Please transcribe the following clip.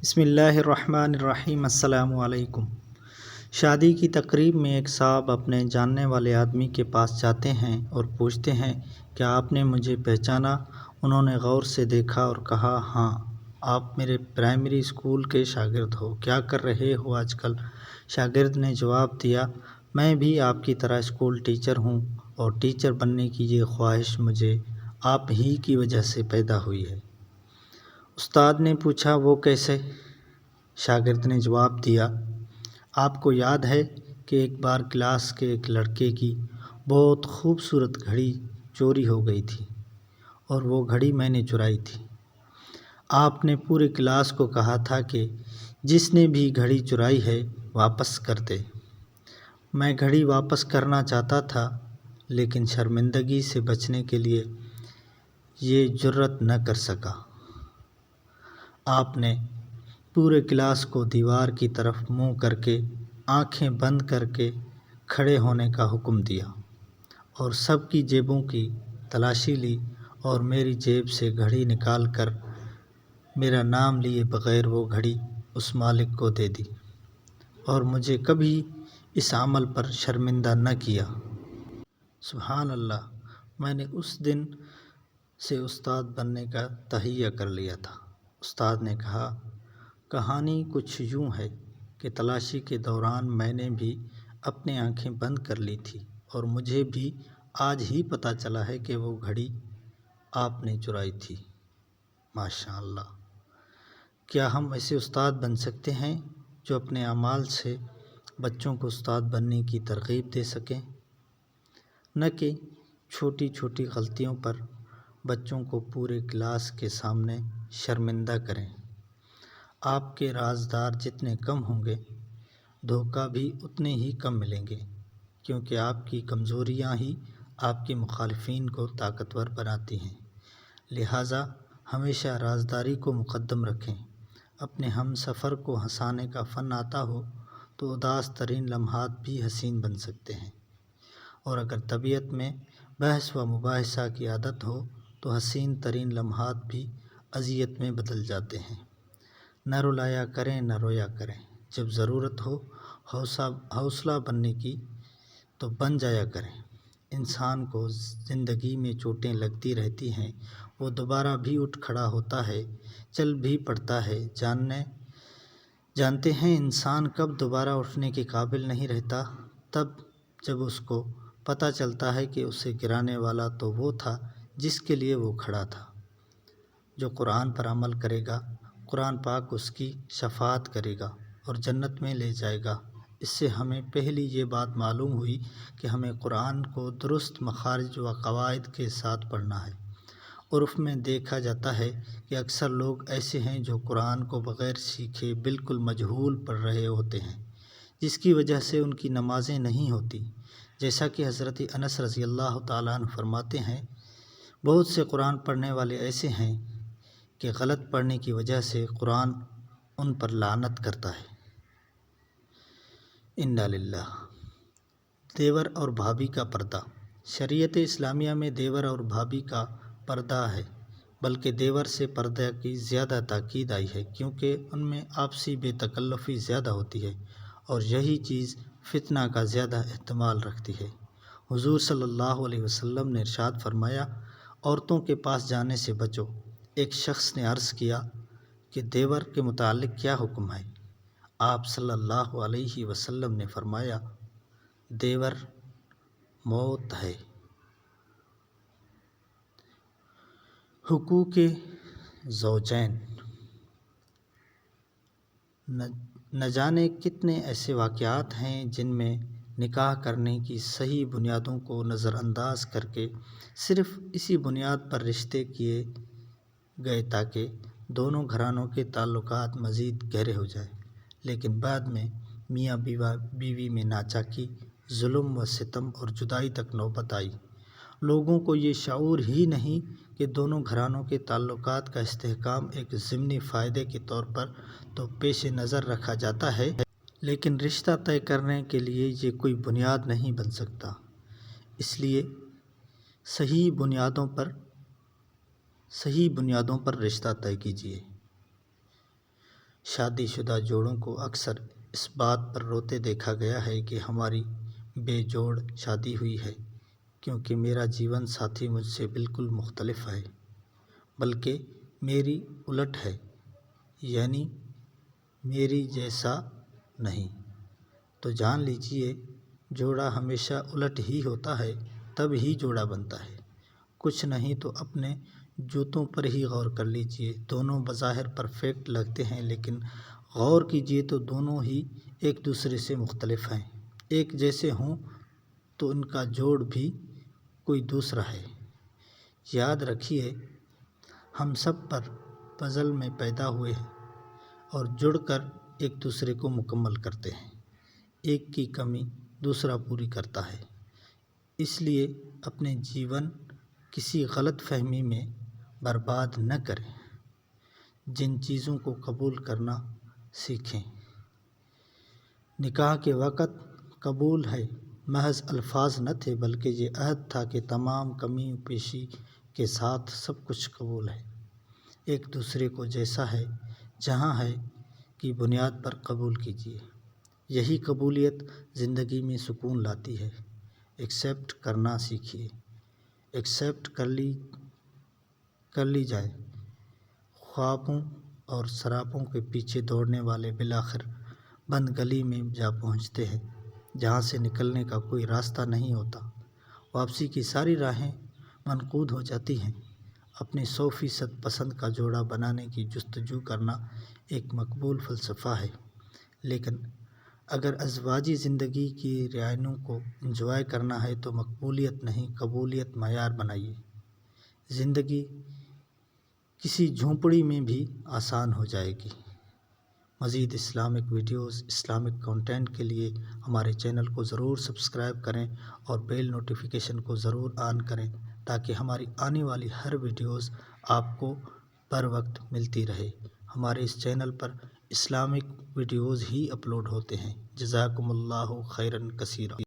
بسم اللہ الرحمن الرحیم۔ السلام علیکم۔ شادی کی تقریب میں ایک صاحب اپنے جاننے والے آدمی کے پاس جاتے ہیں اور پوچھتے ہیں، کیا آپ نے مجھے پہچانا؟ انہوں نے غور سے دیکھا اور کہا، ہاں، آپ میرے پرائمری اسکول کے شاگرد ہو، کیا کر رہے ہو آج کل؟ شاگرد نے جواب دیا، میں بھی آپ کی طرح اسکول ٹیچر ہوں، اور ٹیچر بننے کی یہ خواہش مجھے آپ ہی کی وجہ سے پیدا ہوئی ہے۔ استاد نے پوچھا، وہ کیسے؟ شاگرد نے جواب دیا، آپ کو یاد ہے کہ ایک بار کلاس کے ایک لڑکے کی بہت خوبصورت گھڑی چوری ہو گئی تھی، اور وہ گھڑی میں نے چرائی تھی۔ آپ نے پورے کلاس کو کہا تھا کہ جس نے بھی گھڑی چرائی ہے واپس کر دے۔ میں گھڑی واپس کرنا چاہتا تھا، لیکن شرمندگی سے بچنے کے لیے یہ جرأت نہ کر سکا۔ آپ نے پورے کلاس کو دیوار کی طرف منہ کر کے آنکھیں بند کر کے کھڑے ہونے کا حکم دیا، اور سب کی جیبوں کی تلاشی لی، اور میری جیب سے گھڑی نکال کر میرا نام لیے بغیر وہ گھڑی اس مالک کو دے دی، اور مجھے کبھی اس عمل پر شرمندہ نہ کیا۔ سبحان اللہ! میں نے اس دن سے استاد بننے کا تہیہ کر لیا تھا۔ استاد نے کہا، کہانی کچھ یوں ہے کہ تلاشی کے دوران میں نے بھی اپنی آنکھیں بند کر لی تھی، اور مجھے بھی آج ہی پتہ چلا ہے کہ وہ گھڑی آپ نے چرائی تھی۔ ماشاء اللہ! کیا ہم ایسے استاد بن سکتے ہیں جو اپنے اعمال سے بچوں کو استاد بننے کی ترغیب دے سکیں، نہ کہ چھوٹی چھوٹی غلطیوں پر بچوں کو پورے کلاس کے سامنے شرمندہ کریں؟ آپ کے رازدار جتنے کم ہوں گے، دھوکہ بھی اتنے ہی کم ملیں گے، کیونکہ آپ کی کمزوریاں ہی آپ کے مخالفین کو طاقتور بناتی ہیں۔ لہٰذا ہمیشہ رازداری کو مقدم رکھیں۔ اپنے ہم سفر کو ہنسانے کا فن آتا ہو تو اداس ترین لمحات بھی حسین بن سکتے ہیں، اور اگر طبیعت میں بحث و مباحثہ کی عادت ہو تو حسین ترین لمحات بھی اذیت میں بدل جاتے ہیں۔ نہ رلایا کریں نہ رویا کریں، جب ضرورت ہو حوصلہ بننے کی تو بن جایا کریں۔ انسان کو زندگی میں چوٹیں لگتی رہتی ہیں، وہ دوبارہ بھی اٹھ کھڑا ہوتا ہے، چل بھی پڑتا ہے۔ جانتے ہیں انسان کب دوبارہ اٹھنے کے قابل نہیں رہتا؟ تب جب اس کو پتہ چلتا ہے کہ اسے گرانے والا تو وہ تھا جس کے لیے وہ کھڑا تھا۔ جو قرآن پر عمل کرے گا، قرآن پاک اس کی شفاعت کرے گا اور جنت میں لے جائے گا۔ اس سے ہمیں پہلی یہ بات معلوم ہوئی کہ ہمیں قرآن کو درست مخارج و قواعد کے ساتھ پڑھنا ہے۔ عرف میں دیکھا جاتا ہے کہ اکثر لوگ ایسے ہیں جو قرآن کو بغیر سیکھے بالکل مجہول پڑھ رہے ہوتے ہیں، جس کی وجہ سے ان کی نمازیں نہیں ہوتی۔ جیسا کہ حضرت انس رضی اللہ تعالیٰ عنہ فرماتے ہیں، بہت سے قرآن پڑھنے والے ایسے ہیں کہ غلط پڑھنے کی وجہ سے قرآن ان پر لعنت کرتا ہے۔ انا للہ۔ دیور اور بھابھی کا پردہ۔ شریعت اسلامیہ میں دیور اور بھابھی کا پردہ ہے، بلکہ دیور سے پردہ کی زیادہ تاکید آئی ہے، کیونکہ ان میں آپسی بے تکلفی زیادہ ہوتی ہے، اور یہی چیز فتنہ کا زیادہ احتمال رکھتی ہے۔ حضور صلی اللہ علیہ وسلم نے ارشاد فرمایا، عورتوں کے پاس جانے سے بچو۔ ایک شخص نے عرض کیا کہ دیور کے متعلق کیا حکم ہے؟ آپ صلی اللہ علیہ وسلم نے فرمایا، دیور موت ہے۔ حقوق زوجین۔ نہ جانے کتنے ایسے واقعات ہیں جن میں نکاح کرنے کی صحیح بنیادوں کو نظر انداز کر کے صرف اسی بنیاد پر رشتے کیے گئے تاکہ دونوں گھرانوں کے تعلقات مزید گہرے ہو جائیں، لیکن بعد میں میاں بیوی میں ناچاکی، ظلم و ستم اور جدائی تک نوبت آئی۔ لوگوں کو یہ شعور ہی نہیں کہ دونوں گھرانوں کے تعلقات کا استحکام ایک ضمنی فائدے کے طور پر تو پیش نظر رکھا جاتا ہے، لیکن رشتہ طے کرنے کے لیے یہ کوئی بنیاد نہیں بن سکتا۔ اس لیے صحیح بنیادوں پر رشتہ طے کیجیے۔ شادی شدہ جوڑوں کو اکثر اس بات پر روتے دیکھا گیا ہے کہ ہماری بے جوڑ شادی ہوئی ہے، کیونکہ میرا جیون ساتھی مجھ سے بالکل مختلف ہے، بلکہ میری الٹ ہے، یعنی میری جیسا نہیں۔ تو جان لیجئے، جوڑا ہمیشہ الٹ ہی ہوتا ہے، تب ہی جوڑا بنتا ہے۔ کچھ نہیں تو اپنے جوتوں پر ہی غور کر لیجئے، دونوں بظاہر پرفیکٹ لگتے ہیں، لیکن غور کیجئے تو دونوں ہی ایک دوسرے سے مختلف ہیں۔ ایک جیسے ہوں تو ان کا جوڑ بھی کوئی دوسرا ہے۔ یاد رکھیے، ہم سب پر پزل میں پیدا ہوئے ہیں اور جڑ کر ایک دوسرے کو مکمل کرتے ہیں۔ ایک کی کمی دوسرا پوری کرتا ہے۔ اس لیے اپنے جیون کسی غلط فہمی میں برباد نہ کریں۔ جن چیزوں کو قبول کرنا سیکھیں۔ نکاح کے وقت قبول ہے محض الفاظ نہ تھے، بلکہ یہ عہد تھا کہ تمام کمی پیشی کے ساتھ سب کچھ قبول ہے۔ ایک دوسرے کو جیسا ہے، جہاں ہے کی بنیاد پر قبول کیجیے۔ یہی قبولیت زندگی میں سکون لاتی ہے۔ ایکسیپٹ کرنا سیکھیے۔ ایکسیپٹ کر لی جائے۔ خوابوں اور سراپوں کے پیچھے دوڑنے والے بالآخر بند گلی میں جا پہنچتے ہیں، جہاں سے نکلنے کا کوئی راستہ نہیں ہوتا۔ واپسی کی ساری راہیں منقود ہو جاتی ہیں۔ اپنے 100% پسند کا جوڑا بنانے کی جستجو کرنا ایک مقبول فلسفہ ہے، لیکن اگر ازواجی زندگی کی رعنوں کو انجوائے کرنا ہے تو مقبولیت نہیں، قبولیت معیار بنائیے۔ زندگی کسی جھونپڑی میں بھی آسان ہو جائے گی۔ مزید اسلامک ویڈیوز، اسلامک کنٹینٹ کے لیے ہمارے چینل کو ضرور سبسکرائب کریں اور بیل نوٹیفیکیشن کو ضرور آن کریں، تاکہ ہماری آنے والی ہر ویڈیوز آپ کو بر وقت ملتی رہے۔ ہمارے اس چینل پر اسلامک ویڈیوز ہی اپلوڈ ہوتے ہیں۔ جزاکم اللہ خیرا کثیرا۔